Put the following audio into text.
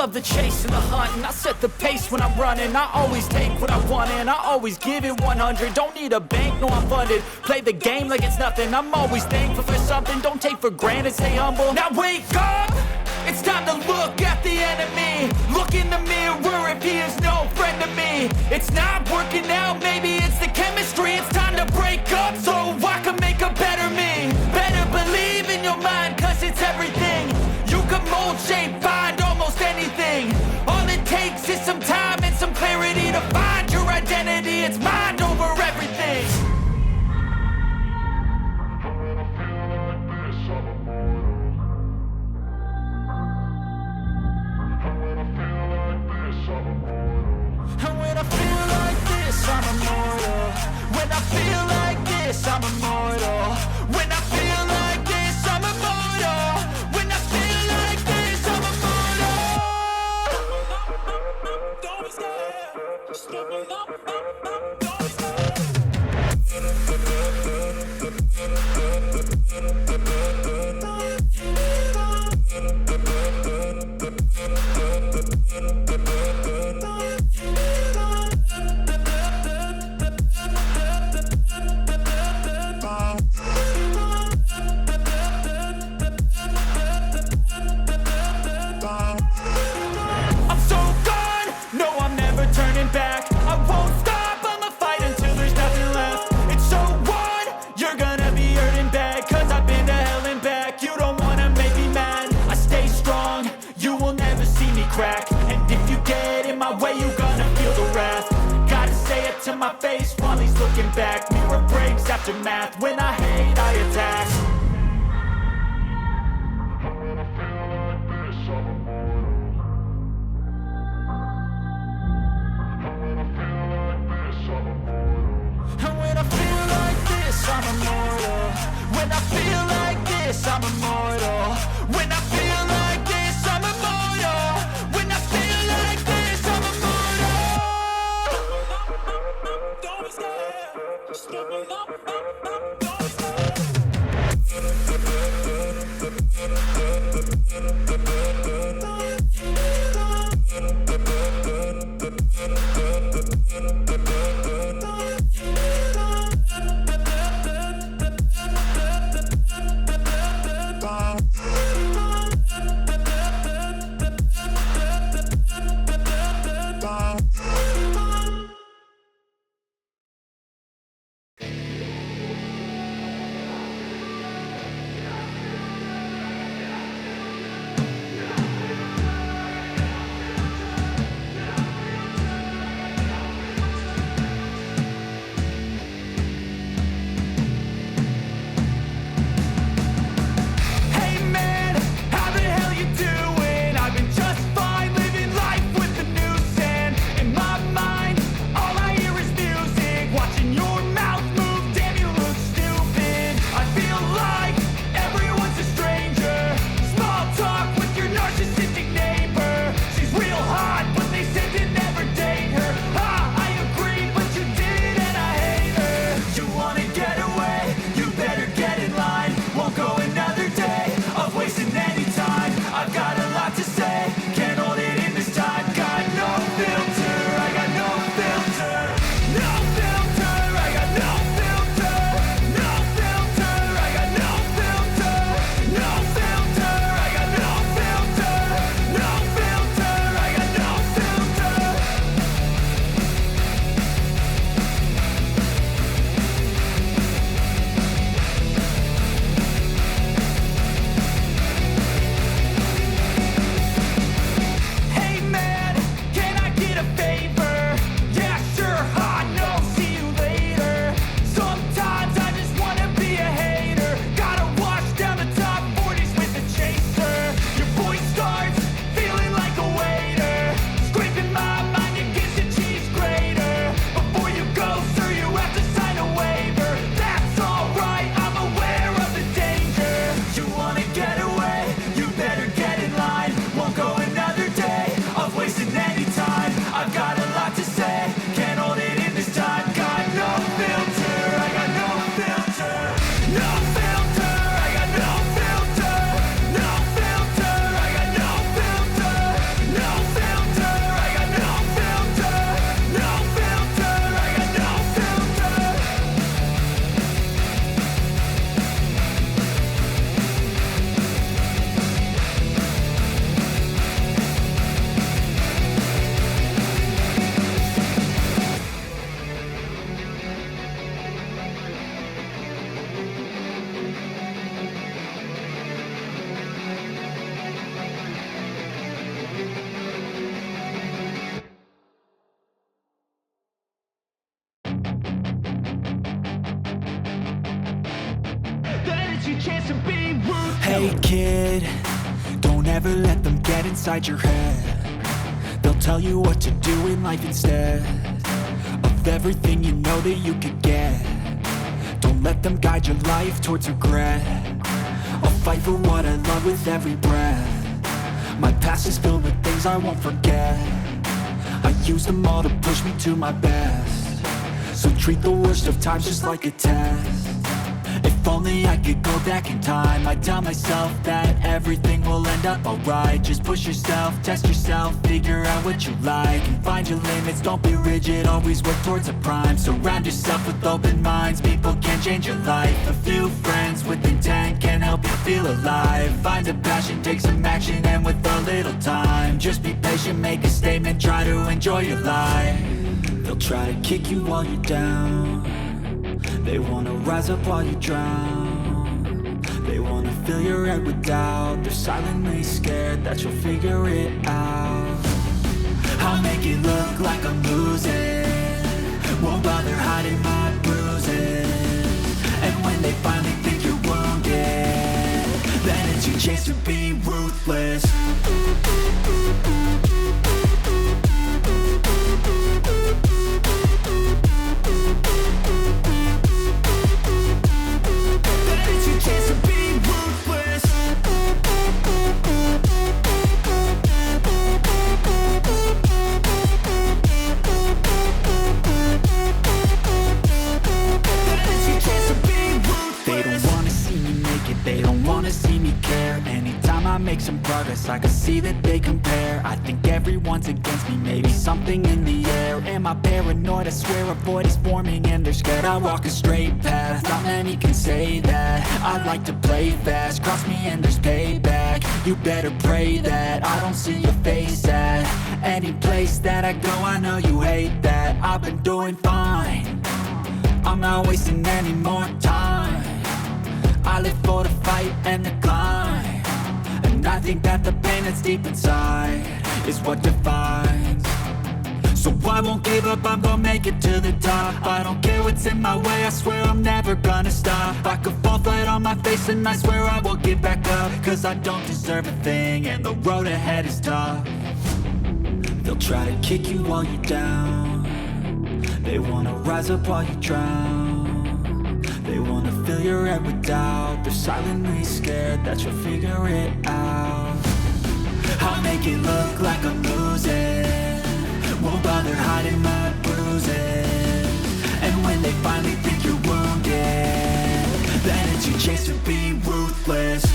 love the chase and the hunt, and I set the pace when I'm running. I always take what I want and I always give it 100. Don't need a bank, no I'm funded. Play the game like it's nothing. I'm always thankful for something. Don't take for granted, stay humble. Now wake up! It's time to look at the enemy. Look in the mirror if he is no friend to me. It's not working out, maybe it's the chemistry. It's time to break up so I can make a better me. Better believe in your mind, cause it's everything. You can mold, shape, find almost anything. All it takes is some time and some clarity to find your identity. It's mind over everything. And when I feel like this, I'm immortal. When I feel like this, I'm immortal. When I feel like this, I'm immortal. When I feel like this, I'm immortal. Don't be scared. Step it up, don't be scared. I'm so gone, no I'm never turning back. I won't stop, I'ma fight until there's nothing left. It's so on, you're gonna be hurting bad, cause I've been to hell and back. You don't wanna make me mad, I stay strong, you will never see me crack. And if you get in my way, you're gonna feel the wrath. Gotta say it to my face while he's looking back. Mirror breaks after math, when I hate I attack. And when I feel like this, I'm immortal. When I feel like this, I'm immortal. When I feel like this, I'm immortal. When I feel like this, I'm immortal. Don't be scared. Step it up, don't be scared. chance to be ruthless. Hey kid, don't ever let them get inside your head. They'll tell you what to do in life instead of everything you know that you could get. Don't let them guide your life towards regret. I'll fight for what I love with every breath. My past is filled with things I won't forget. I use them all to push me to my best. So treat the worst of times just like a test. If only I could go back in time, I'd tell myself that everything will end up alright. Just push yourself, test yourself, figure out what you like, and find your limits, don't be rigid, always work towards a prime. Surround yourself with open minds, people can change your life. A few friends with intent can help you feel alive. Find a passion, take some action, and with a little time, just be patient, make a statement, try to enjoy your life. They'll try to kick you while you're down. They wanna rise up while you drown. They wanna fill your head with doubt. They're silently scared that you'll figure it out. I'll make it look like I'm losing, won't bother hiding my bruises. And when they finally think you're wounded, then it's your chance to be ruthless. Make some progress, I can see that they compare. I think everyone's against me, maybe something in the air. Am I paranoid? I swear a void is forming and they're scared. I walk a straight path, not many can say that. I like to play fast, cross me and there's payback. You better pray that I don't see your face at any place that I go. I know you hate that. I've been doing fine, I'm not wasting any more time. I live for the fight and the climb. I think that the pain that's deep inside is what defines. So I won't give up, I'm gonna make it to the top. I don't care what's in my way, I swear I'm never gonna stop. I could fall flat on my face and I swear I will get back up. Cause I don't deserve a thing and the road ahead is tough. They'll try to kick you while you're down. They wanna rise up while you drown. They wanna fill your head with doubt. They're silently scared that you'll figure it out. I'll make it look like I'm losing, won't bother hiding my bruises. And when they finally think you're wounded, then it's your chance to be ruthless.